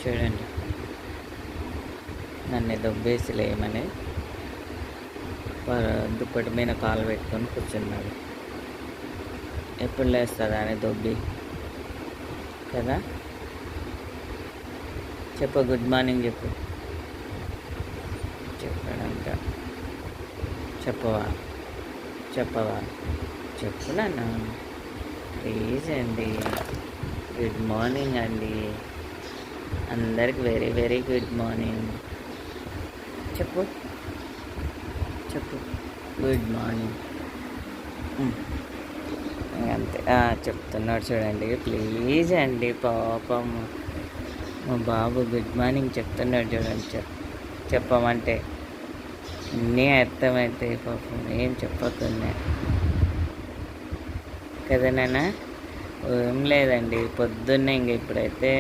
చూడండి, నన్ను దొబ్బేసి లేమని దుప్పటి మీద కాలు పెట్టుకొని కూర్చున్నాడు. ఎప్పుడు లేస్తుందా అని దొబ్బి కదా. చెప్పు, గుడ్ మార్నింగ్ చెప్పు. చెప్పాడంట. చెప్పవా చెప్పు నాన్న ప్లీజ్ అండి. గుడ్ మార్నింగ్ అండి, అందరికి వెరీ వెరీ గుడ్ మార్నింగ్. చెప్పు గుడ్ మార్నింగ్. అంతే చెప్తున్నాడు చూడండి. ప్లీజ్ అండి, పాపం మా బాబు గుడ్ మార్నింగ్ చెప్తున్నాడు చూడండి. చెప్పమంటే అన్నీ అర్థమవుతాయి పాపం, ఏం చెప్పకుండా కదా నాన్న. ఏం లేదండి, పొద్దున్నే ఇంక ఇప్పుడైతే